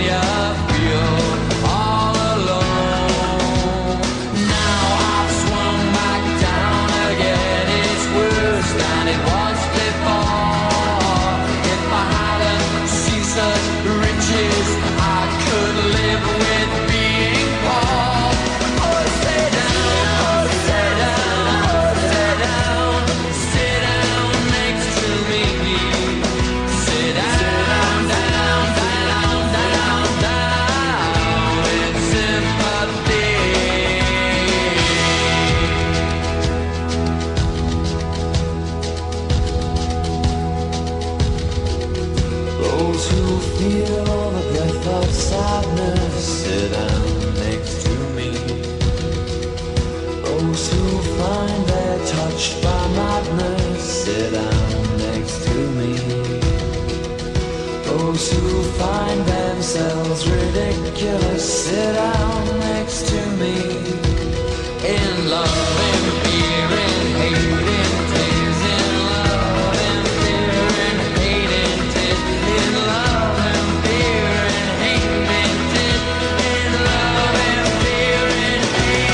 you feel all alone. Now I've swung back down again. It's worse than it was before. If I hadn't seen such riches, I could live with being poor. Oh, stay down, oh, stay down, oh, stay down. Sit down next to me. Sit down, down, down, down, down in sympathy. Those who feel the breath of sadness, sit down next to me. Those who find they're touched by madness, sit down next to me. Those who find themselves ridiculous, sit down next to me. In love, in fear, in hate, in tears, in love, in fear, in hate, in tears, in love, in fear, in hate, in tears, in love, in fear, in hate.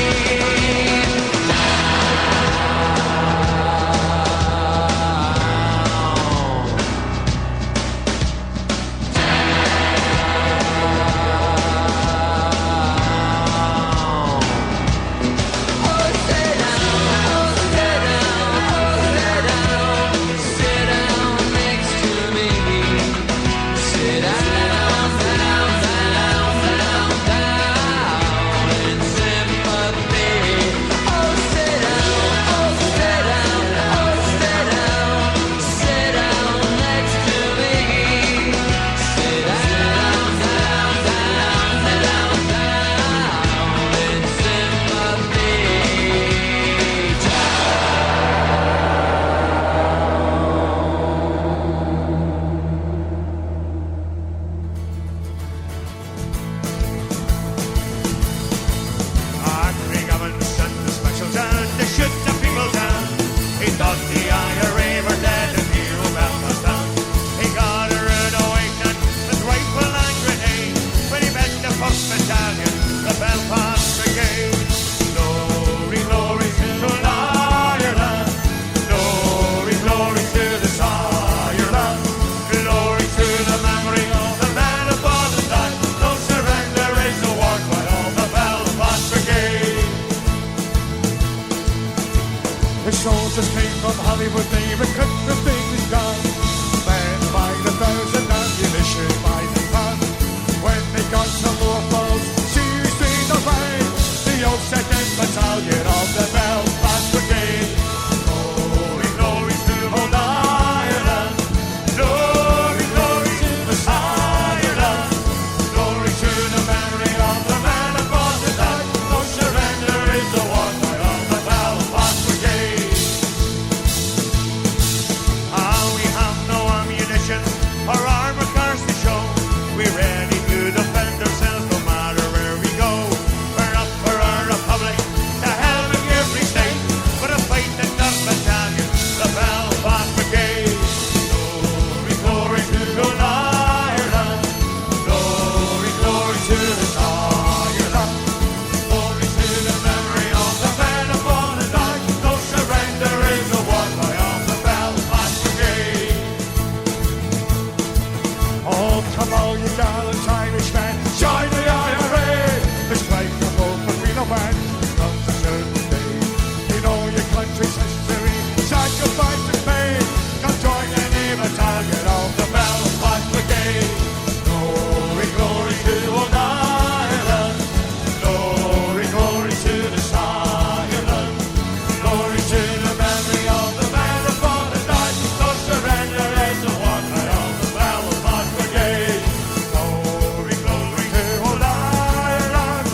The soldiers came from Hollywood, they were cut the things down. Men by the thousand, ammunition by the ton. When they got some more foes, seriously the fight. The old second battalion of the Belfast Brigade. Glory, glory to old Ireland. Glory, glory to the Ireland. Glory to the memory of the men who fought the night. No surrender is the war cry of the Belfast Brigade. We have no ammunition or armor cars to show. We're ready to defend ourselves no matter where we go. We're up for our republic, to hell with every state. For a fight in the battalion, the Belfast Brigade. Glory, glory to old Ireland. Glory, glory to this Ireland. Glory to the memory of the men who fought and died. No surrender is the war cry of the Belfast Brigade. Oh, come on, you gallant Irishmen, join the IRA. This fight for both but we no man comes a certain day. You know your country's history, sacrifice is made. Come join any battalion of the Belfast Brigade. Glory, glory to old Ireland. Glory, glory to this Ireland. Glory to the memory of the men who fought and died. No surrender is the war cry of the Belfast Brigade. Glory, glory to old Ireland.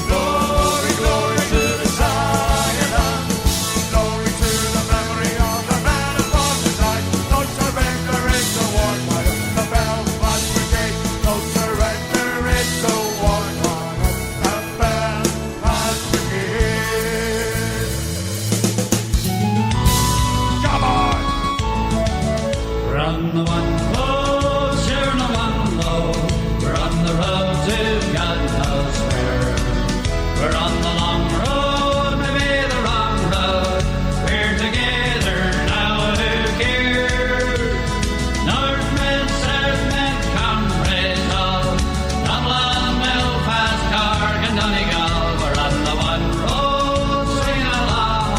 Glory, glory to this Ireland. Glory to the memory of the men who fought and died. No surrender is the war cry of the Belfast Brigade. No surrender is the war cry of the Belfast Brigade. Come on! Run the one close, you're the one low. Run the road. We're on the long road, maybe the wrong road. We're together now, who cares? Northmen, Southmen, comrades all, Dublin, Belfast, Cork and Donegal. We're on the one road, swinging along,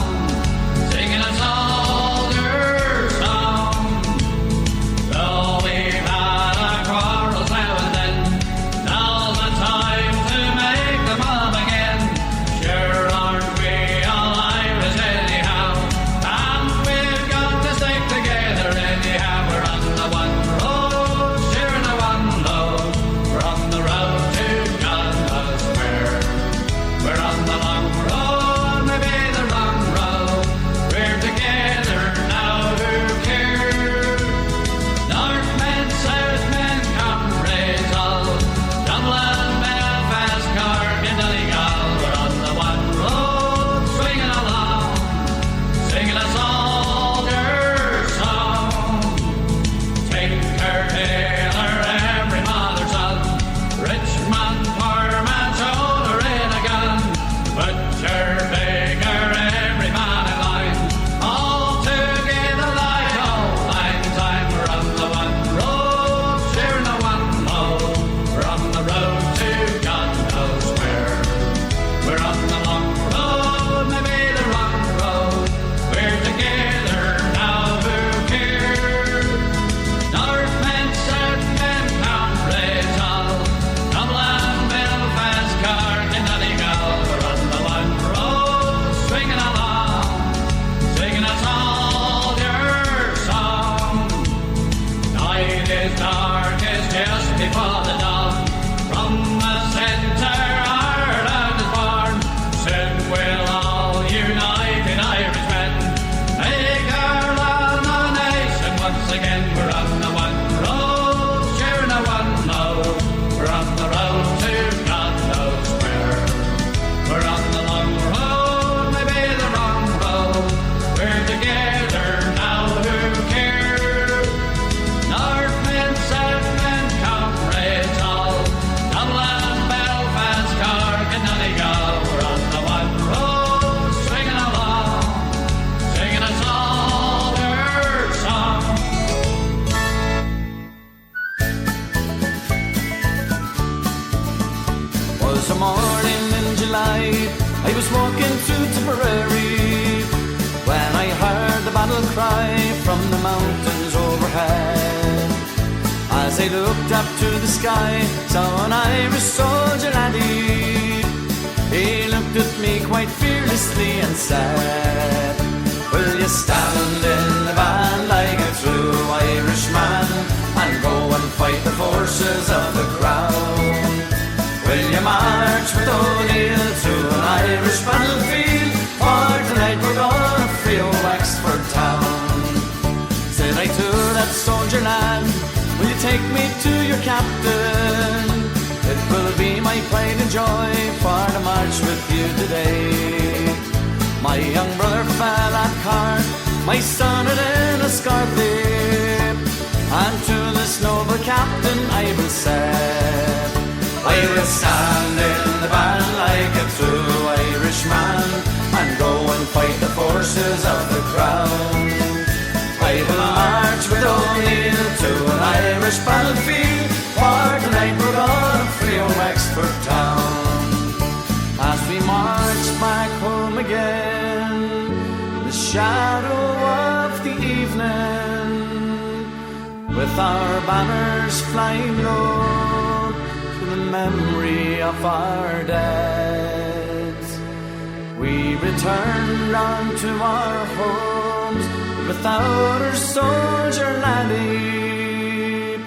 singing a soldier's song. Though we've had our quarrels now and then, now's the time to make them up again. Sure aren't we all Irish anyhow, and we've got to stick together anyhow. We're on the one road, sharing a one load. We're on the road to God knows where. We're on the long road, maybe the wrong road. We're together now, who cares? Northmen, Southmen, comrades all, Dublin, Belfast, Cork and Donegal. We're on the one road, swinging along, singing a soldier's song. Tinker, tailor, every mother's son, rich man, poor man, shoulder in a gun, butcher, baker, every man in line, all together like old lang syne. We're on the one road, sharing a one load. We're on the road to God knows where. We're on the long road, maybe the wrong road. We're together now, who cares? Northmen, Southmen, comrades all, Dublin, Belfast, Cork and Donegal. We're on the one road, swinging along, singing a soldier's song. Night is darkest just before the dawn. From the centre Ireland is born. Soon we'll all unite in Irishmen, make our land a nation once again. We're on the one road, sharing a one load. We're on the road to God knows where. We're on the long road, maybe the wrong road. We're together now, who cares? Northmen, Southmen, comrades all, Dublin, Belfast, Cork and Donegal. We're on the one road, swinging along, singing a soldier's song. Was a morning in July, I was walking through Tipperary, when I heard the battle cry from the mountains overhead. As I looked up to the sky, saw an Irish soldier laddie. He looked at me quite fearlessly and said, will you stand in the van like a true Irishman, and go and fight the forces of the crown? Will you march with O'Neill to an Irish battlefield, for tonight we're gonna free old Wexford town? Said I to that soldier lad, will you take me to your captain? It will be my pride and joy for to march with you today. My young brother fell at Cork, my son had in a Scarthy, and to this noble captain I will say, I will stand in the van like a true Irishman, and go and fight the forces of the crown. I will march with O'Neill to an Irish battlefield, for tonight we're gonna free old Wexford town. As we marched back home again, in the shadow of the evening, with our banners flying low to the memory of our dead, we returned unto our homes without our soldier laddie.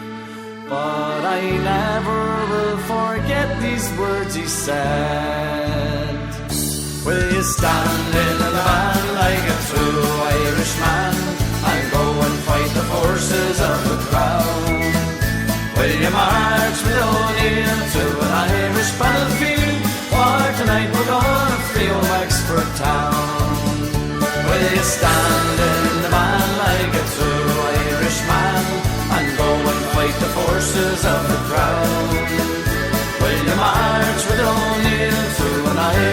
But I never will forget these words he said. Will you stand in the van like a true Irishman, and go and fight the forces of the crown? Will you march with O'Neill to an Irish battlefield, for tonight we're gonna free old Wexford town? Will you stand in the van like a true Irishman, and go and fight the forces of the crown? Will you march with O'Neill to an Irish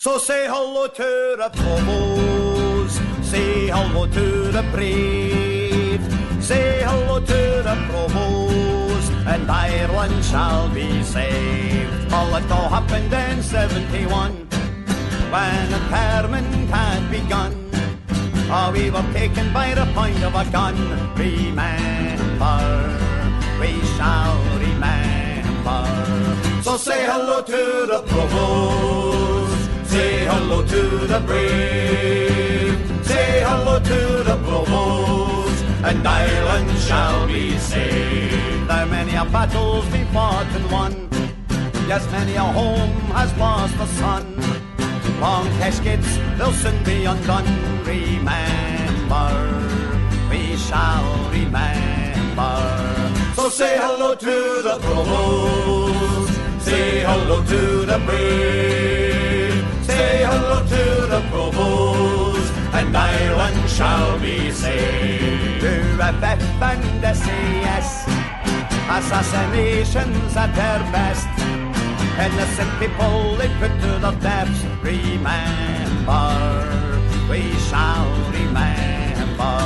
So say hello to the provost, say hello to the brave, say hello to the provost, and Ireland shall be saved. Well, it all happened in 71, when the Parliament had begun. Oh, we were taken by the point of a gun. Remember, we shall remember. So say hello to the provost, say hello to the brave, say hello to the provost, and Ireland shall be saved. Now many a battle's been fought and won, yes, many a home has lost a son. Long caskets, they'll soon be undone. Remember, we shall remember. So say hello to the provost, say hello to the brave, say hello to the provost, and Ireland shall be saved. To FF and SAS, assassinations at their best. Innocent people they put to their deaths. Remember, we shall remember.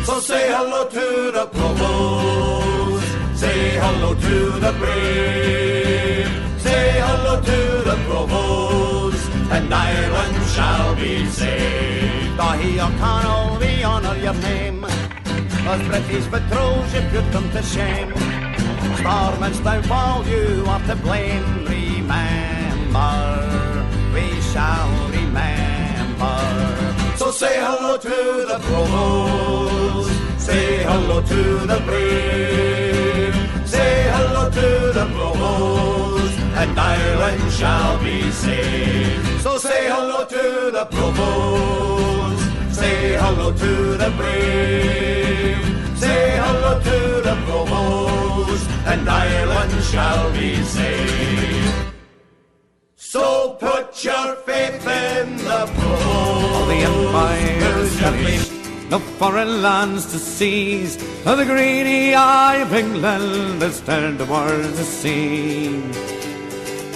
So say hello to the provost, say hello to the brave, say hello to the provost, and Ireland shall be saved. Dahi O'Connell, we honour your name, those British patrols, you put them to shame. Storming's downfall, you are to blame. Remember, we shall remember. So say hello to the provost, say hello to the brave, say hello to the provost, and Ireland shall be saved. So say hello to the provost, say hello to the brave, say hello to the provost, and Ireland shall be saved. So put your faith in the provost. All the empires shall reach, no foreign lands to seize, though the greedy eye of England has turned towards the sea.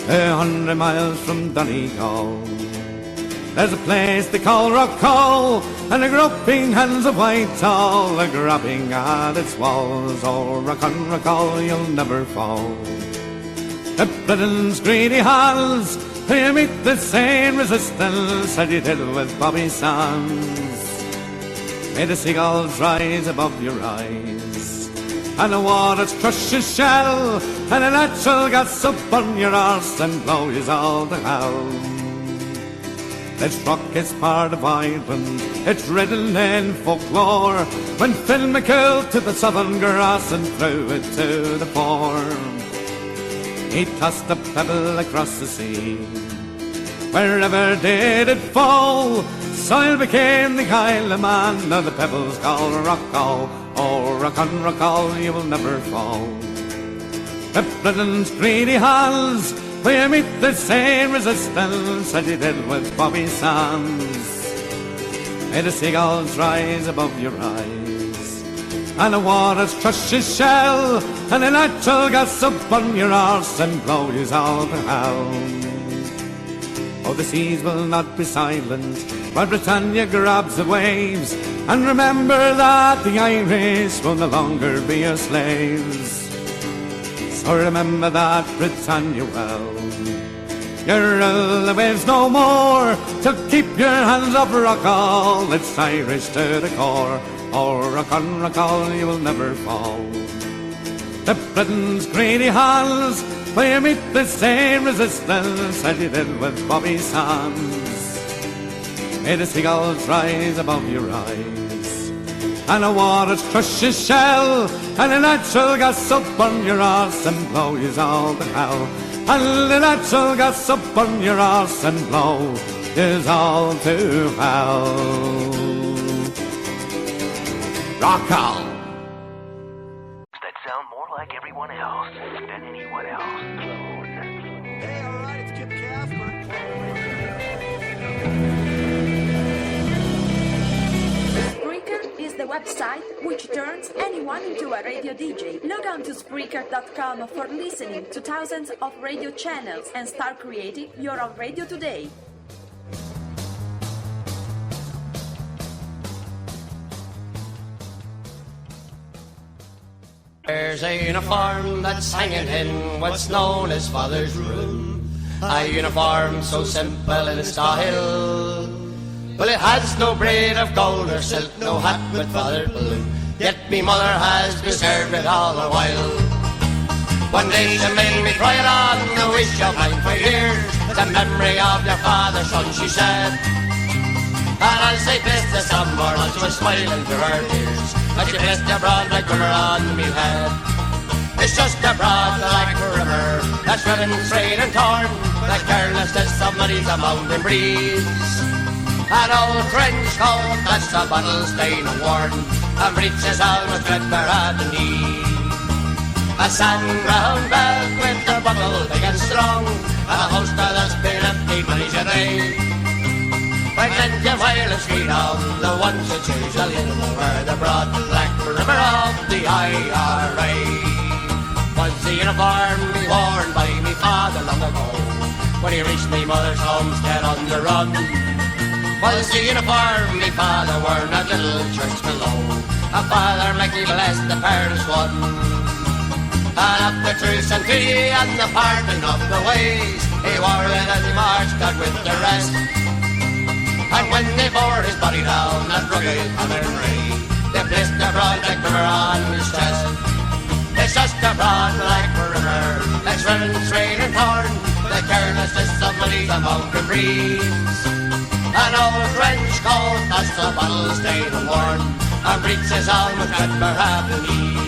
100 miles from Donegal, there's a place they call Rockall, and the groping hands of Whitehall are grabbing at its walls. Oh, Rockall, you'll never fall. The Britain's greedy hands, you meet the same resistance as you did with Bobby Sands. May the seagulls rise above your eyes, and the waters crush your shell, and the natural gas up on your arse and blow you all to hell. This rock is part of Ireland, it's written in folklore, when Phil McCool to the southern grass and threw it to the fore. He tossed a pebble across the sea, wherever did it fall, soil became the Isle of Man, now the pebble's called Rockall. Oh, Rockall, you will never fall. The Britain's greedy hands, we meet the same resistance as you did with Bobby Sands. May the seagulls rise above your eyes, and the waters crush your shell, and the natural gas up on your arse and blow you all to hell. Oh, the seas will not be silent while Britannia grabs the waves, and remember that the Irish will no longer be your slaves. So remember that, Britannia, well, you rule the waves no more, so keep your hands off Rockall, it's Irish to the core. Oh, Rockall, you will never fall. The Britain's greedy hands, will you meet the same resistance as you did with Bobby Sands. May the seagulls rise above your eyes, and the waters crush your shell, and the natural gas up on your arse and blow you all to hell. And the natural gas up on your arse and blow you all to hell. Rockall. That sound more like everyone else than anyone else. Hey, all right, it's Kip Casper. Spreaker is the website which turns anyone into a radio DJ. Log on to Spreaker.com for listening to thousands of radio channels and start creating your own radio today. There's a uniform that's hanging in what's known as Father's Room. A uniform so simple in style. Well, it has no braid of gold or silk, no hat with Father's balloon. Yet me mother has preserved it all the while. One day she made me try it on, I wish you'll mind for years. The memory of your father's son, she said. And as they placed the sunburn, she was smiling through her tears. As she placed the broad black river on me head. It's just a broad black river that's running straight and torn. The carelessness of muddies a mountain breeze. An old trench coat that's a bottle stained and worn, and breeches almost threadbare at the knee. A sand-brown belt with a buckle big and strong, and a holster that's been empty many's a day. When plenty of violence street on the ones that choose a little over the broad black river of the IRA. Was the uniform be worn by me father long ago, when he reached me mother's homestead on the run? Was the uniform me father wore in a little church below? A father make me bless the parents one. And up the truce and pity and the pardon of the ways, he wore it as he marched out with the rest. And when they bore his body down that rugged Hammond Ray, they placed a broad black river on his chest. It's just a broad black river that's running straight and torn. The carelessness of many's a mountain breeze. An old trench coat that's the bottle stained and worn, and breeches almost threadbare at the knee.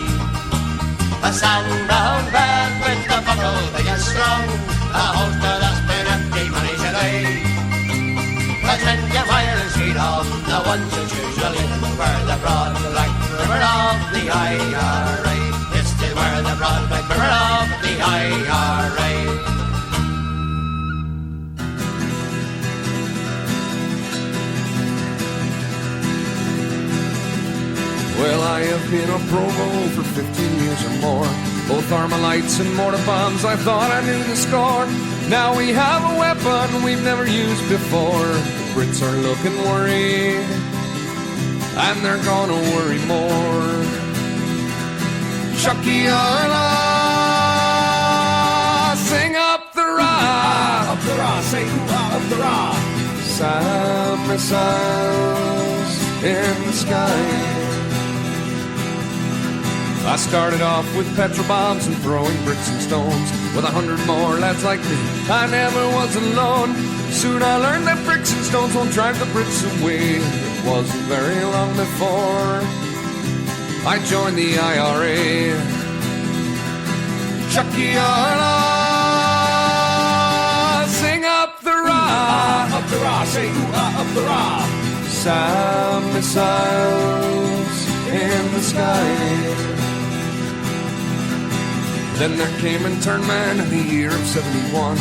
A sand-brown belt with a buckle big and strong, a holster that's been empty many's a day. The trench of violence feet on the ones that usually were the broad black river of the IRA. It's still where the broad black river of the IRA. Well, I have been a provo for 15 years or more. Both Armalites and mortar bombs, I thought I knew the score. Now we have a weapon we've never used before. The Brits are looking worried, and they're gonna worry more. Chucky Arla, sing up the Ra. Up the Ra, say ooh-ah, up the Ra. Some missiles in the sky. I started off with petrol bombs and throwing bricks and stones. With 100 more lads like me, I never was alone. Soon I learned that bricks and stones won't drive the Brits away. It wasn't very long before I joined the IRA. Chucky Arla, sing up the Ra. Up the Ra, say ooh-ah, up the Ra. Some missiles in the sky. Then there came internment in the year of 71.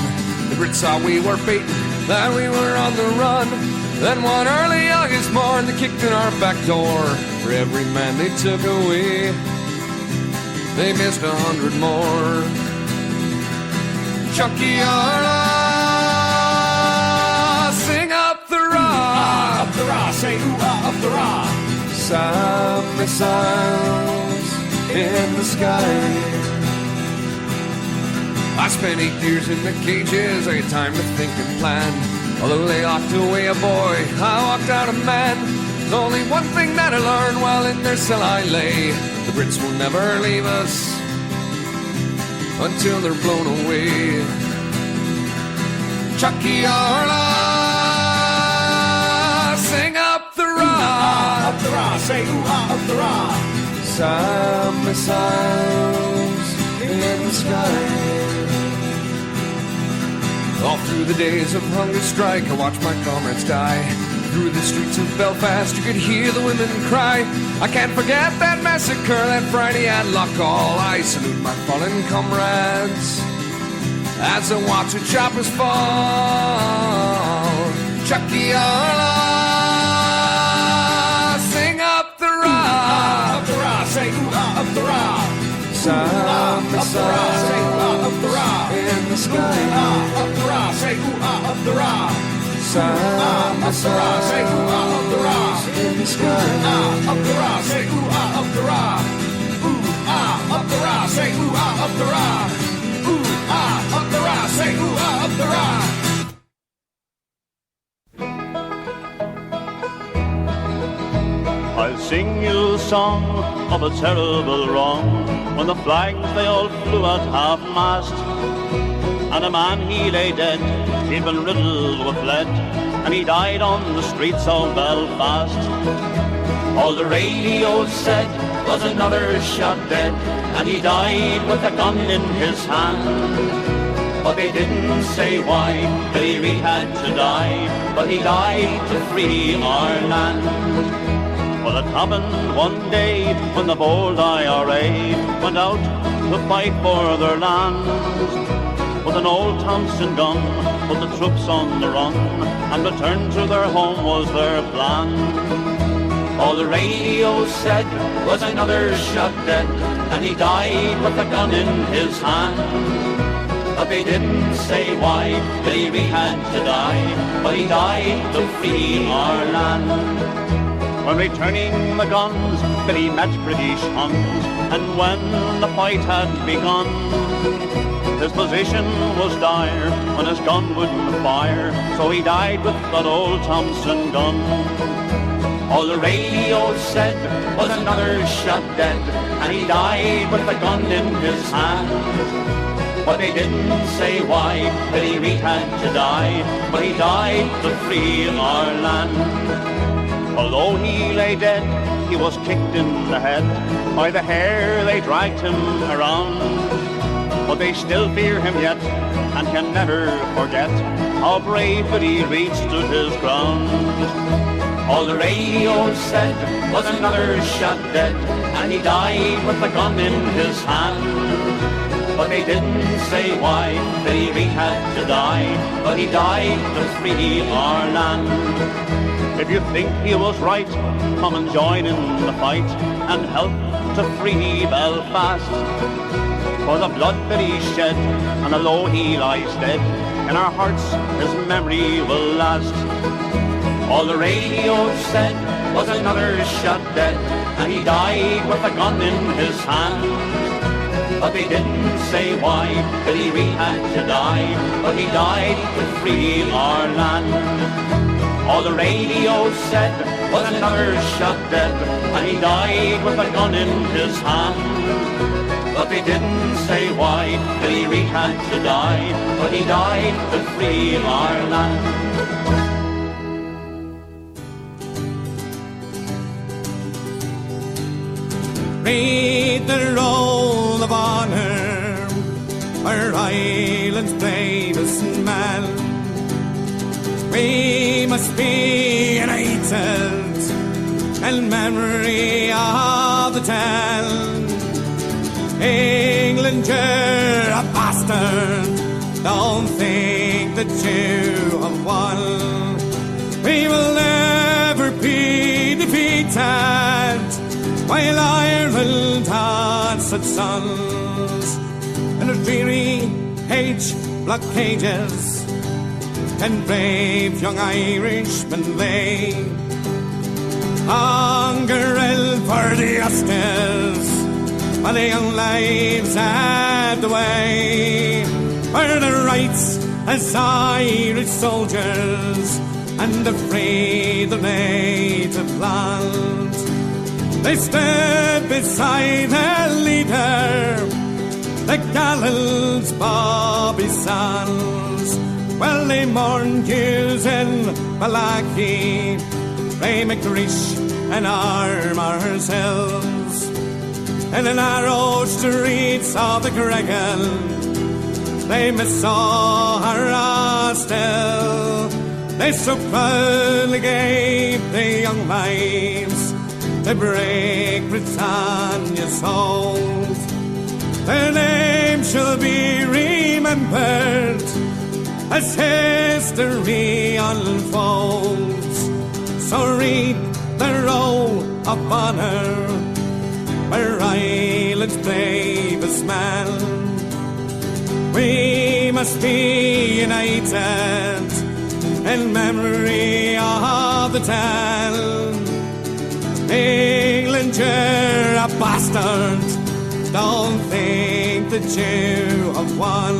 The Brits saw we were beaten, that we were on the run. Then one early August morn, they kicked in our back door. For every man they took away, they missed 100 more. Chucky Arla, sing up the Ra. Up the Ra, say ooh-ah, up the Ra. Some missiles in the sky. I spent 8 years in the cages, I had time to think and plan. Although they locked away a boy, I walked out a man. There's only one thing that I learned while in their cell I lay. The Brits will never leave us until they're blown away. Chucky Arla, sing up the Ra. Up the Ra, say ooh-ah, up the Ra. Some missiles in the sky. All through the days of hunger strike, I watched my comrades die. Through the streets of Belfast, you could hear the women cry. I can't forget that massacre that Friday at Loughgall. I salute my fallen comrades as I watch the choppers fall. Chucky Arla, sing up the Ra. Up the Ra, say ooh-ah, up the Ra. Some missiles up the Ra. in the sky. Up the Ra, say ooh-ah, up the Ra. Some missiles say ooh-ah, up the Ra. in the sky. Up the Ra, say ooh-ah, up the Ra. Ooh-ah. ah, up the Ra, say ooh, ah, up the Ra. Ooh, ah, up the Ra, say ooh, ah, up the Ra. I'll sing you a song of a terrible wrong, when the flags they all flew at half-mast, and a man he lay dead, he'd been riddled with lead, and he died on the streets of Belfast. All the radio said was another shot dead, and he died with a gun in his hand. But they didn't say why Billy Reid had to die, but he died to free our land. Well, it happened one day when the bold IRA went out to fight for their land. With an old Thompson gun, put the troops on the run, and return to their home was their plan. All the radio said was another shot dead, and he died with a gun in his hand. But they didn't say why Billy Reid had to die, but he died to free our land. When returning the guns, Billy met British Huns, and when the fight had begun, his position was dire when his gun wouldn't fire, so he died with that old Thompson gun. All the radio said was another shot dead, and he died with a gun in his hand. But they didn't say why Billy Reid had to die, but he died to free our land. Although he lay dead, he was kicked in the head. By the hair they dragged him around. But they still fear him yet, and can never forget how brave Billy Reid stood his ground. All the radio said was another shot dead, and he died with a gun in his hand. But they didn't say why Billy Reid had to die, but he died to free our land. If you think he was right, come and join in the fight and help to free Belfast. For the blood that he shed, and although he lies dead, in our hearts his memory will last. All the radio said was another shot dead, and he died with a gun in his hand. But they didn't say why Billy Reid had to die, but he died to free our land. All the radio said was another shot dead, and he died with a gun in his hand. But they didn't say why Billy Reid had to die, but he died to free our land. Read the roll of honour, our Ireland's bravest man. We must be united in memory of the town. England, you're a bastard, don't think that you have won. We will never be defeated while Ireland has its sons. In the dreary H-block cages, and brave young Irishmen lay, hunger held for the Oscars, while the young lives had the way, for the rights as Irish soldiers, and to free the native land. They stood beside their leader, the gallant Bobby Sands. Well, they mourned Hughes and Malachy, Ray McGrish and Armour's Hills. In the narrow streets of the Gregan, they missaw her still. They so proudly gave the young lives to break Britannia's hold. Their names shall be remembered as history unfolds. So read the roll of honour, where Ireland's bravest man. We must be united in memory of the town. England, you're a bastard, don't think that you have won.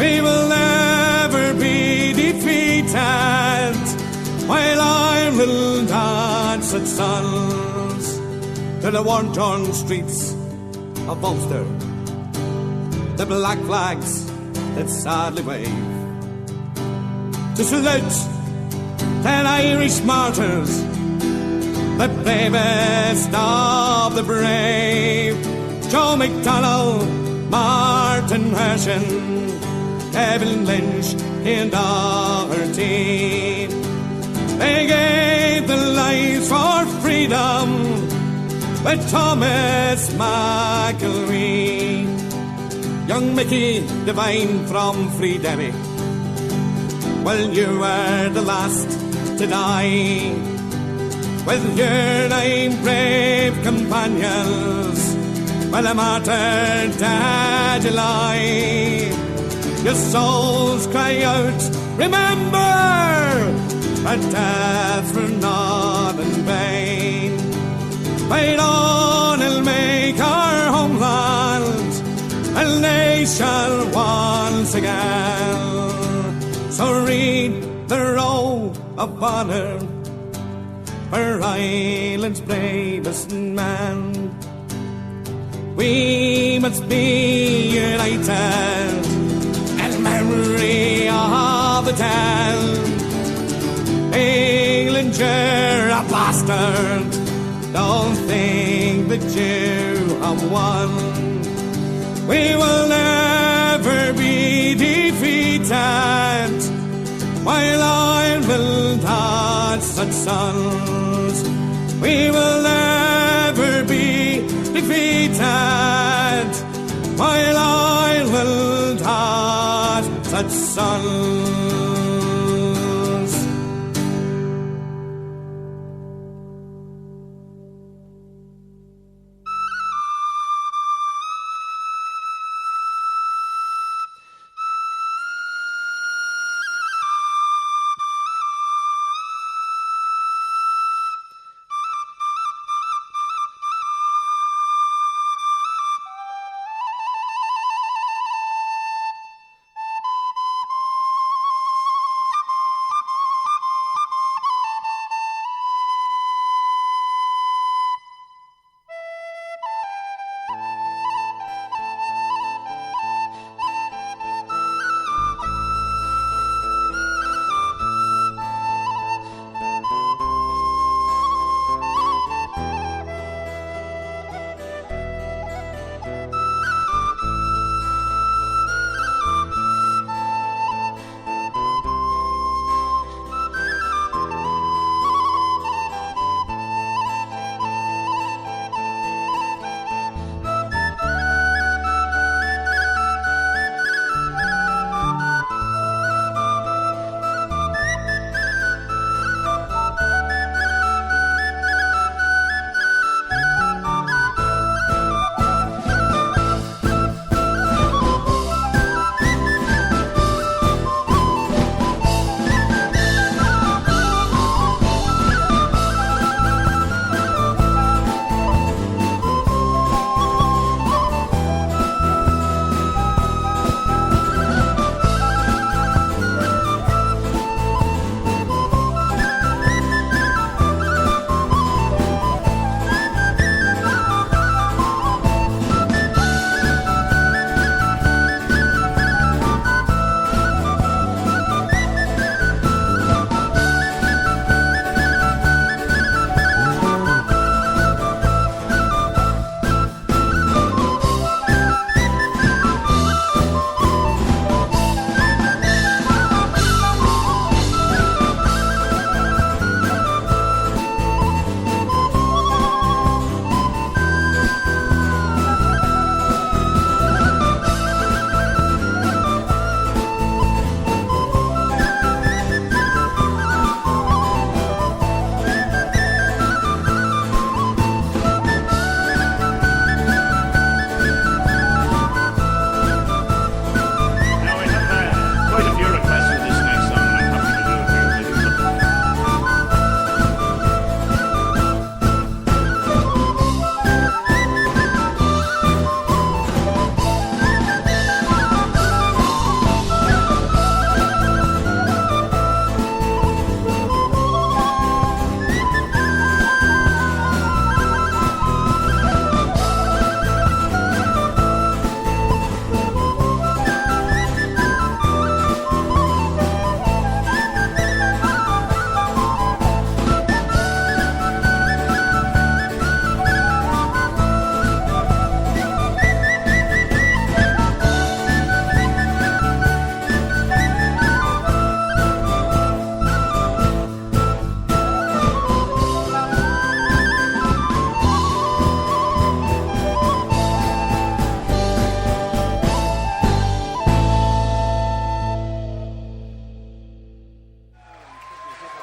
We will never be defeated, while I will dance at suns to the worn-torn streets of Ulster, the black flags that sadly wave, to salute 10 Irish martyrs, the bravest of the brave. Joe McDonnell, Martin Hershin, Kevin Lynch and Doherty. They gave their lives for freedom with Thomas McElwee. Young Mickey Devine from Free Derry, well, you were the last to die. With your 9 brave companions, well, a martyr did you lie. Your souls cry out, remember, that death were not in vain. Fight on and make our homeland a nation once again. So read the roll of honour for Ireland's bravest man. We must be united in memory of the dead. England, you're a bastard. Don't think that you have won. We will never be defeated, while Ireland has its sons. We will never be defeated, while Ireland has its sons.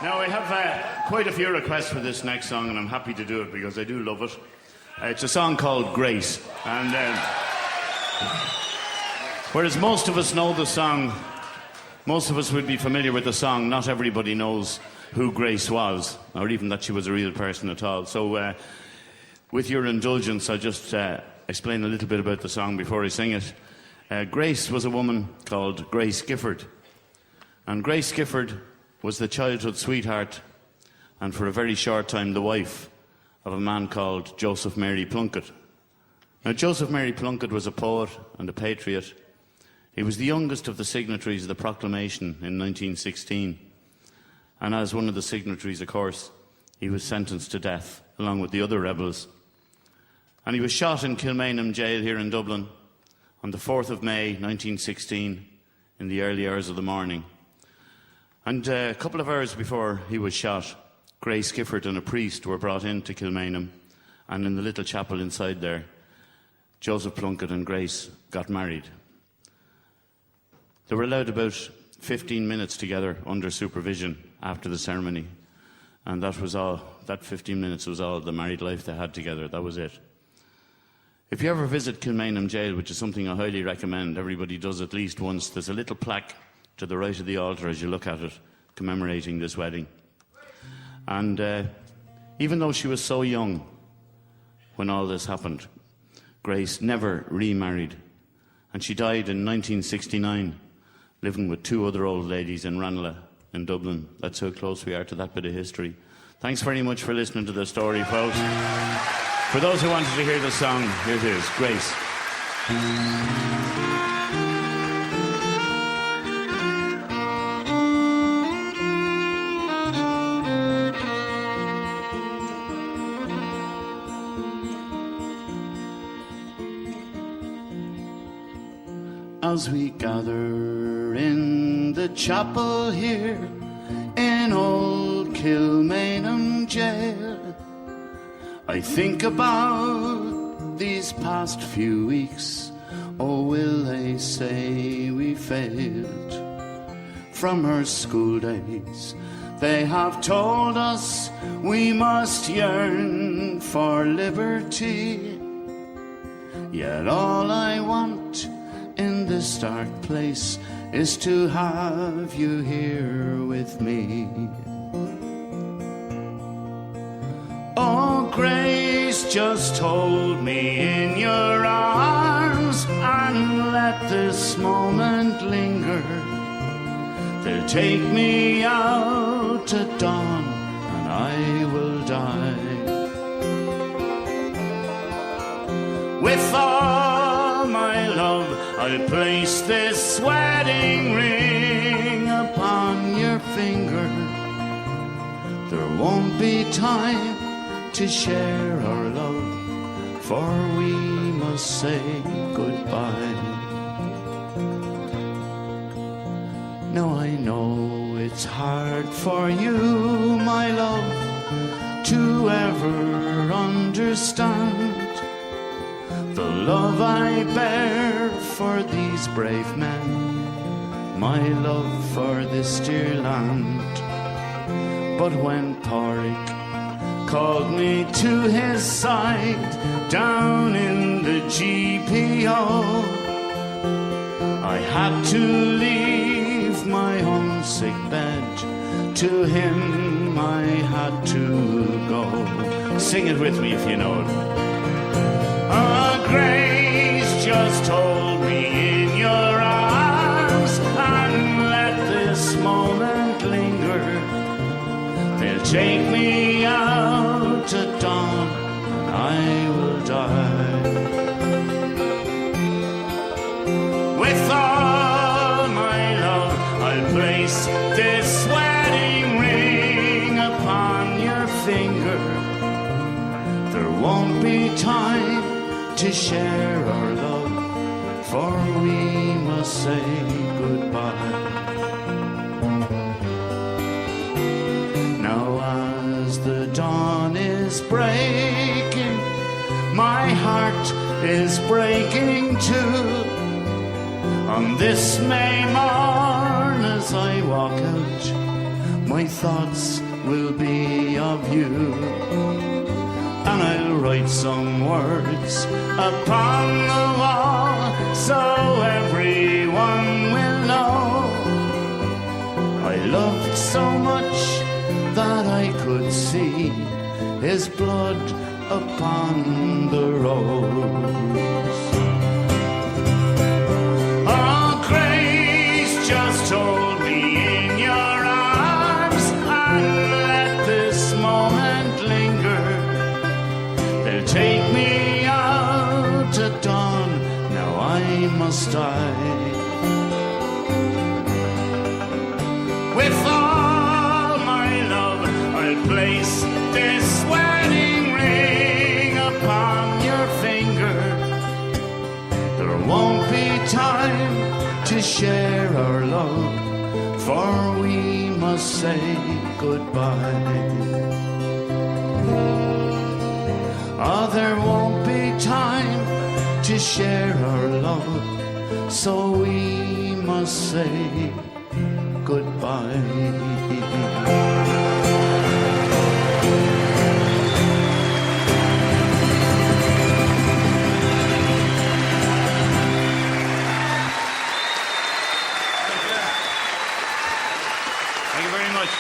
Now, I have quite a few requests for this next song, and I'm happy to do it because I do love it. It's a song called Grace. And whereas most of us know the song, most of us would be familiar with the song, not everybody knows who Grace was, or even that she was a real person at all. So, with your indulgence, I'll just explain a little bit about the song before I sing it. Grace was a woman called Grace Gifford. And Grace Gifford was the childhood sweetheart, and for a very short time the wife of a man called Joseph Mary Plunkett. Now, Joseph Mary Plunkett was a poet and a patriot. He was the youngest of the signatories of the proclamation in 1916. And as one of the signatories, of course, he was sentenced to death, along with the other rebels. And he was shot in Kilmainham jail here in Dublin on the 4th of May, 1916, in the early hours of the morning. And a couple of hours before he was shot, Grace Gifford and a priest were brought into Kilmainham, and in the little chapel inside there, Joseph Plunkett and Grace got married. They were allowed about 15 minutes together under supervision after the ceremony, and that was all. That 15 minutes was all the married life they had together. That was it. If you ever visit Kilmainham jail, which is something I highly recommend, everybody does at least once, there's a little plaque to the right of the altar as you look at it, commemorating this wedding. And even though she was so young when all this happened, Grace never remarried. And she died in 1969, living with two other old ladies in Ranelagh in Dublin. That's how close we are to that bit of history. Thanks very much for listening to the story, folks. For those who wanted to hear the song, here it is, Grace. As we gather in the chapel here in old Kilmainham jail, I think about these past few weeks. Oh, will they say we failed? From our school days they have told us we must yearn for liberty. Yet all I want in this dark place is to have you here with me. Oh, Grace, just hold me in your arms and let this moment linger. They'll take me out at dawn and I will die. With all my love I'll place this wedding ring upon your finger. There won't be time to share our love, for we must say goodbye. Now I know it's hard for you, my love, to ever understand the love I bear for these brave men, my love for this dear land. But when Porrick called me to his side down in the GPO, I had to leave my own sick bed. To him I had to go. Sing it with me if you know it. Oh, Grace, just hold me in your arms and let this moment linger. They'll take me out at dawn and I will die. With all my love I'll place this wedding ring upon your finger. There won't be time to share our love, for we must say goodbye. Now as the dawn is breaking, my heart is breaking too. On this May morn as I walk out, my thoughts will be of you. And I'll write some words upon the wall so everyone will know I loved so much that I could see his blood upon the rose. Oh, Grace, just hold me in your arms and let this moment linger. They'll take me out at dawn, now I must die. With all my love, I'll place this wedding ring upon your finger. There won't be time to share our love, for we must say goodbye. Oh, there won't be time to share our love, so we must say goodbye. Thank you very much.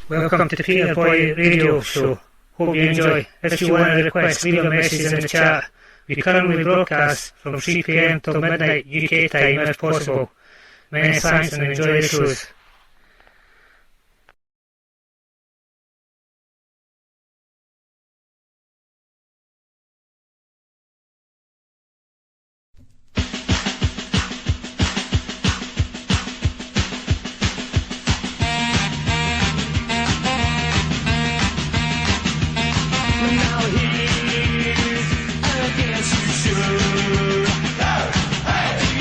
Welcome to the Peter Boy Radio Show. Hope you enjoy. If you want to request, leave a message in the chat. We currently broadcast from 3 PM till midnight UK time if possible. Many thanks and enjoy the shows. Now here's a dance you should. Hey, hey.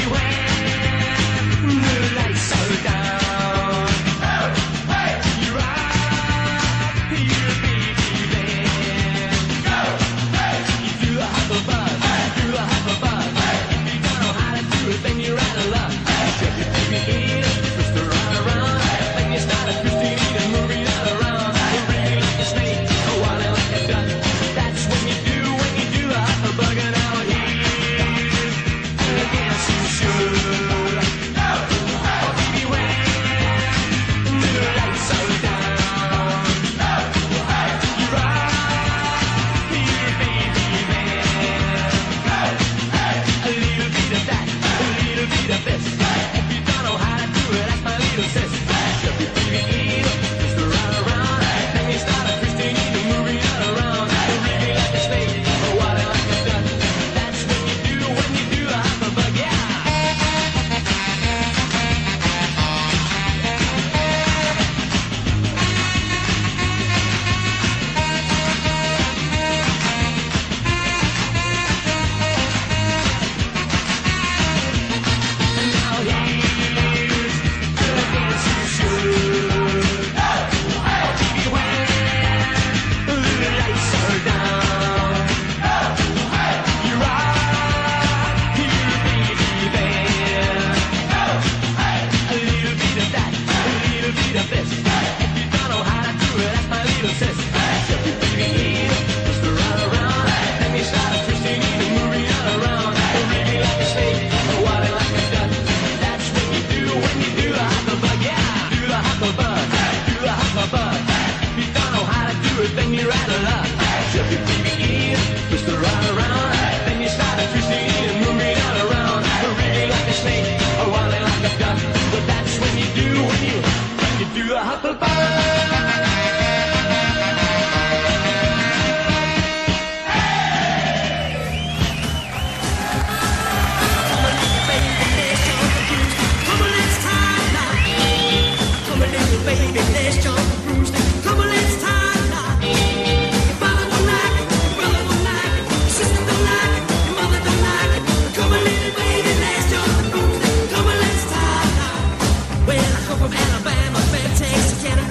to a huckleberry. Baby, let's jump and bruise it. Come on, let's tie a knot. Your father don't like it, your brother don't like it, your sister don't like it, your mother don't like it. Come on, little baby, let's jump and bruise it. Come on, let's tie a knot. Well, I come from Alabama, fair Texas, Canada.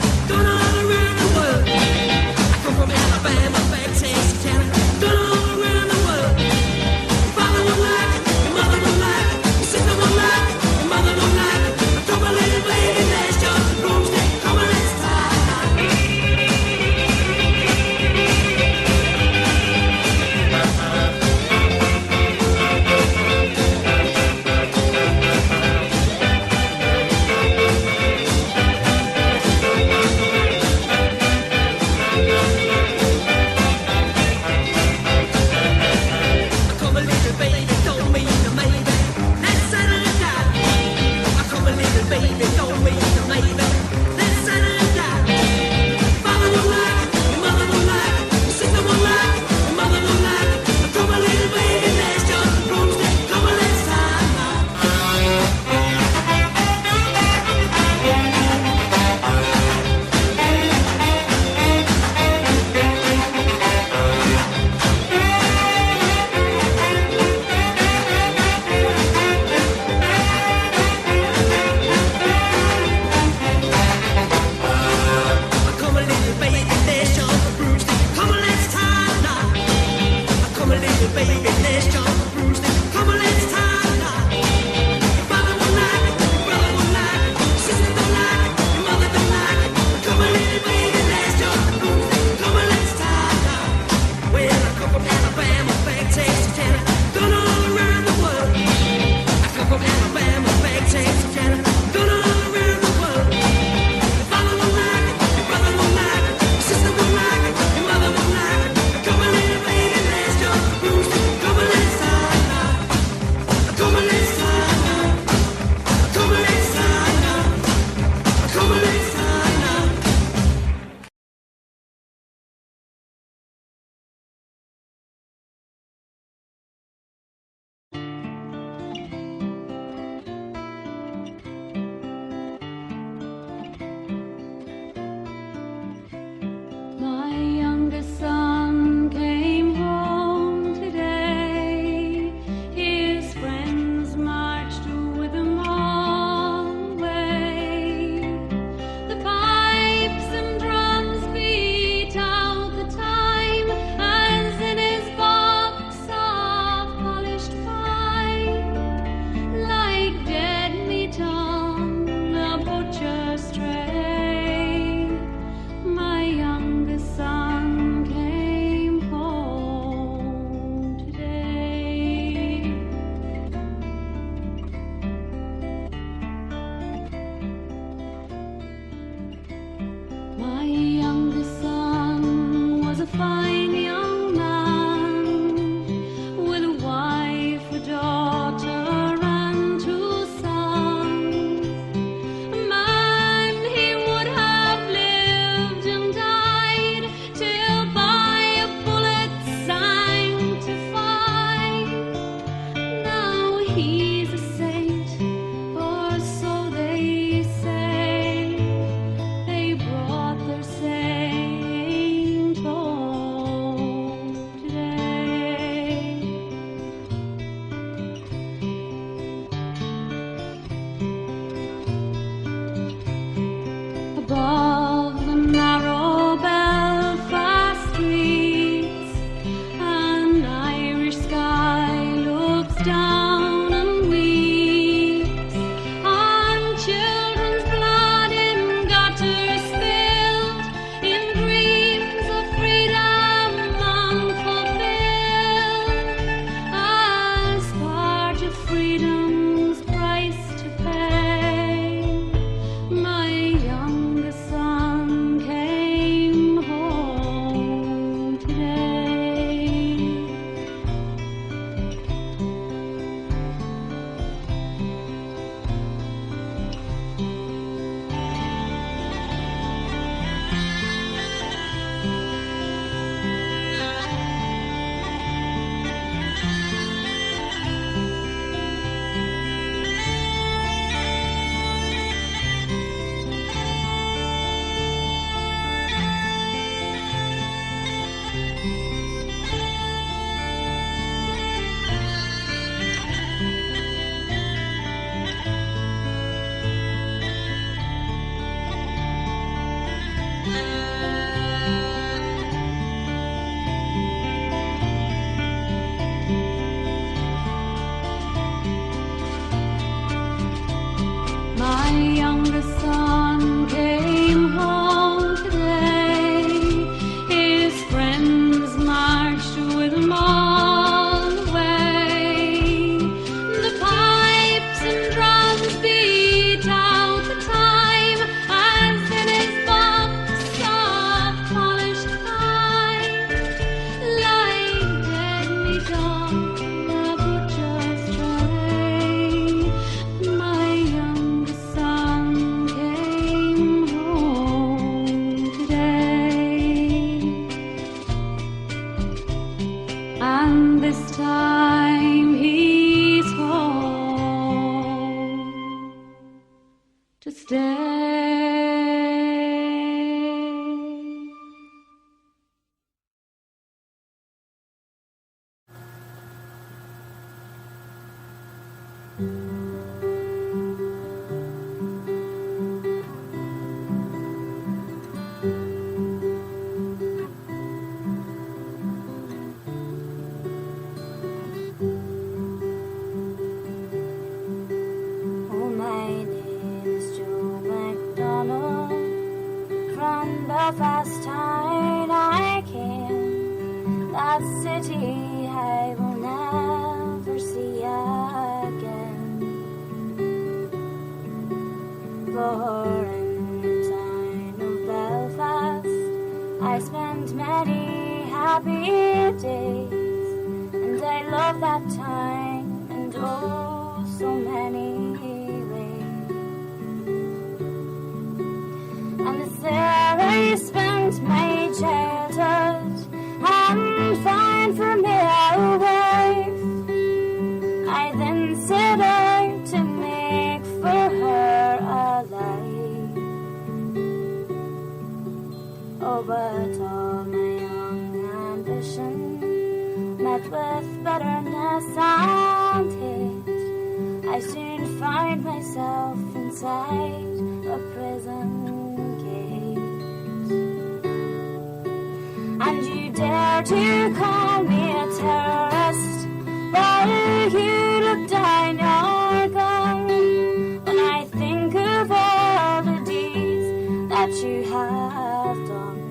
My youngest son came home today. His friends marched with him all the way. The pipes and drums beat out the time as in his box of polished pine, lying dead neath on the butcher's tray. My youngest son came home today, and this time he's home to stay. Oh, my name is Joe MacDonald. From Belfast town I came. That city I will never see again. For in the town of Belfast I spent many happy days, and I love that town and oh so many ways. And it's there I spent my childhood and find for me a wife. I then set out to make for her a life. Oh, but all my young ambition met with bitterness and hate. I soon find myself inside a prison gate. And you dare to call me a terrorist while you look down your gun. When I think of all the deeds that you have done,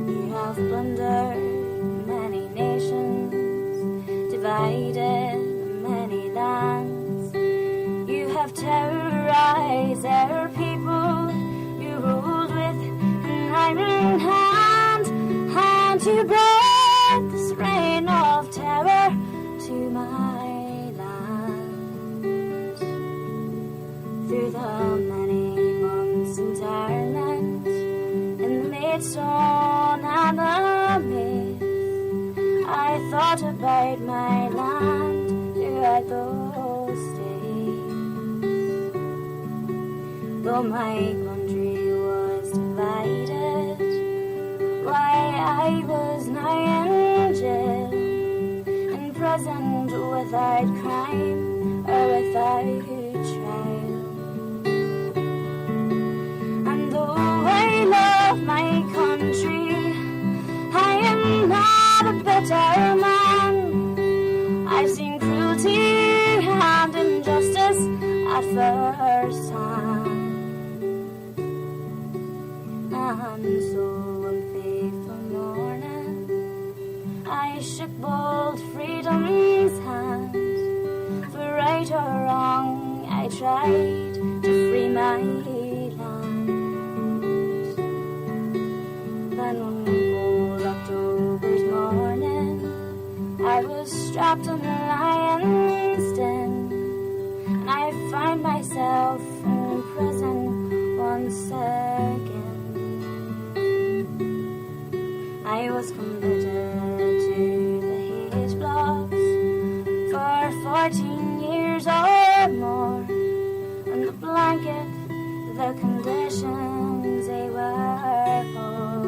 you have plundered many nations, divided many lands. You have terrorized our people. You ruled with an iron hand, and you brought this reign of terror to my land. Through the many months internment in the Maidstone and the Maze, I thought about my land throughout those days. Though my country was divided, why I was now in jail, imprisoned without crime or without trial. And though I love my country, I am not a bitter man. I've seen cruelty and injustice at first hand. And so one fateful morning I shook bold freedom's hand. For right or wrong I tried to free my land. Then one cold October's morning I was strapped in a lion's den, and I find myself in prison once again. I was committed to the Hate blocks for 14 years or more, and the blanket, the conditions they were poor.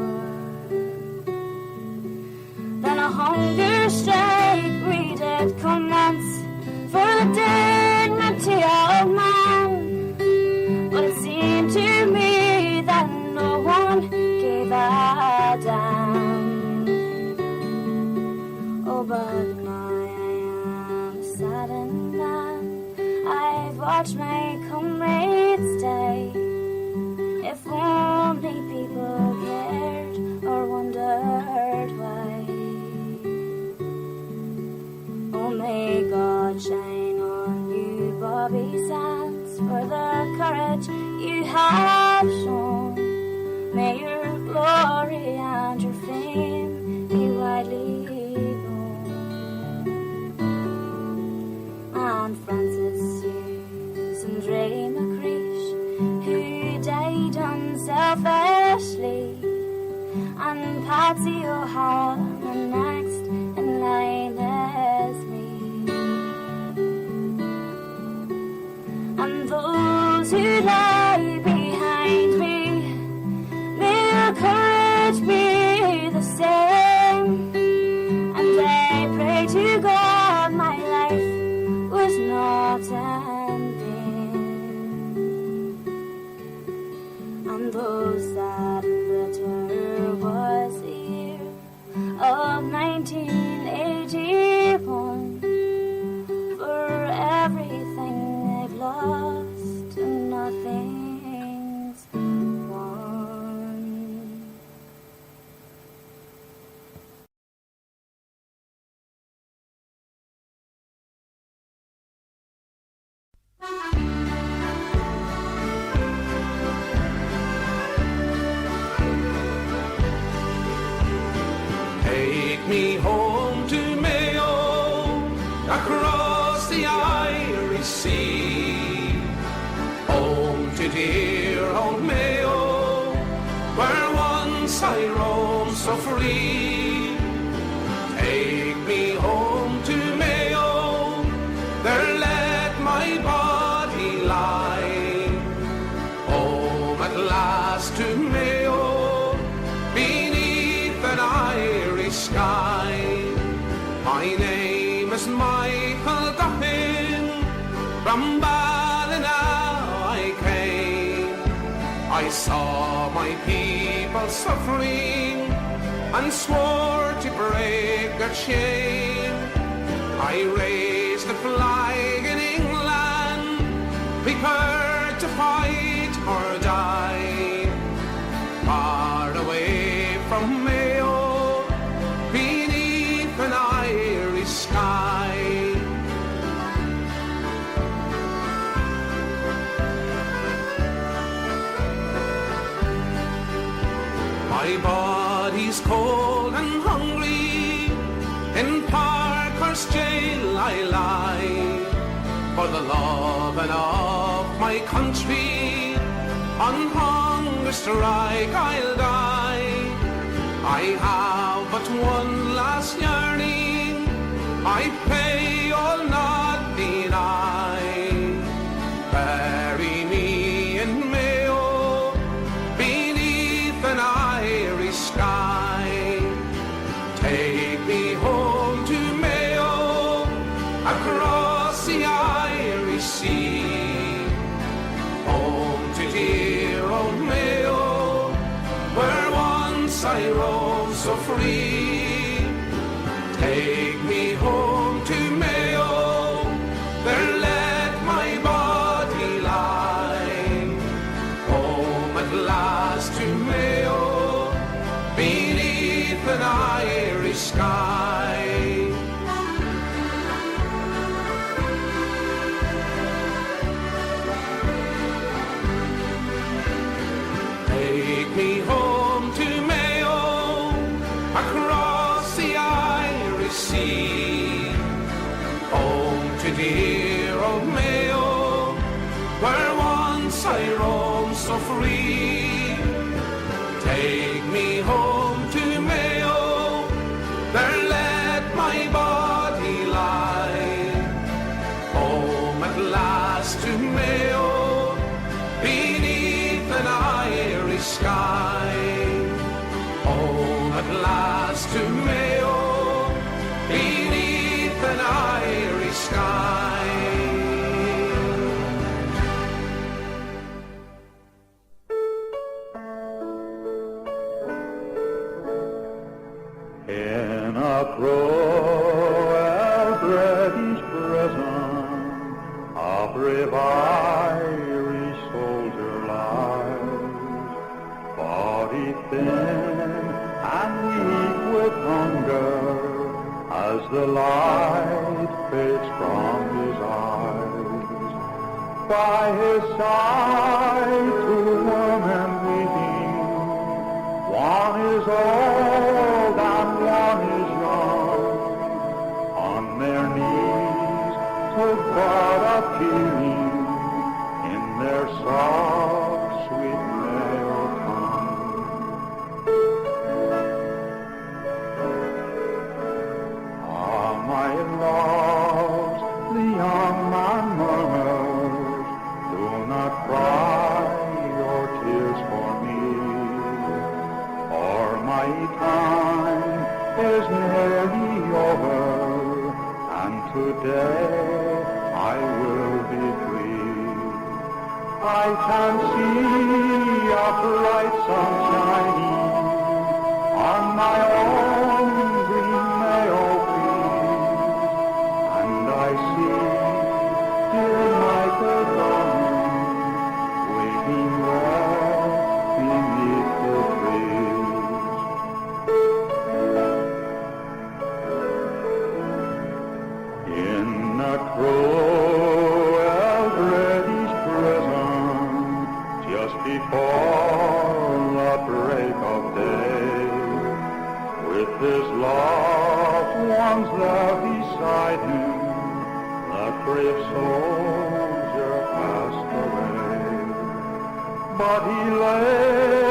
Then a hunger strike we did commence for the dignity of man, but it seemed to me that no one gave a damn. Oh, but now I am a saddened man. I've watched my comrades die. If only people cared or wondered why. Oh, may God shine on you, Bobby Sands, for the courage you have shown. May your glory and your fame be widely known. And Francis Hughes and Ray McCreish, who died unselfishly, and Patsy O'Halloran next in line is me. And those who lie behind me, may your courage be the same. And I pray to God my life was not ending. And those that bitter was the year of 1981. For everything I've lost and nothing's won. Take me home to Mayo, across the Irish Sea. Home to dear old Mayo, where once I roamed so free. Take me home to Mayo, there let my body lie. Home at last to Mayo, beneath an Irish sky. My name is Michael Duffin, from Ballina I came. I saw my people suffering and swore to break their chain. I raised the flag in England, prepared to fight or die. Far away from Mayo, beneath an Irish sky. My body's cold and hungry, in Parker's jail I lie. For the love and of my country, on hunger strike I'll die. I have but one last yearning, I pay all not deny. Bury me in Mayo, beneath an Irish sky. Take me home to Mayo, across the Irish Sea. Home to dear old Mayo, where once I roamed so free. Take me home to Mayo, there let my body lie. Home at last to Mayo, beneath an Irish sky. Take me home to Mayo, across the Irish Sea. Home to dear old Mayo, where once I roamed so free. Take me home to Mayo, there let my body lie. Home at last to Mayo, beneath an Irish sky. Home at last to Mayo, beneath an Irish sky. In a cruel British prison, a brave Irish soldier lies, body thin and weak with hunger, as the light fades from his eyes. By his side, two women weeping, one is old and one is young, on their knees to God appealing in their soft, sweet male tongue. Ah, my loves, the young man murmurs, do not cry your tears for me, for my time is nearly over, and today I will be free. I can see a bright sun shining on my own green Mayo field, and I see dear Michael Donnan waiting there beneath the trees. In a cruel British prison, just before the break of day, with his loved ones there beside him, the brave soldier passed away. But he lay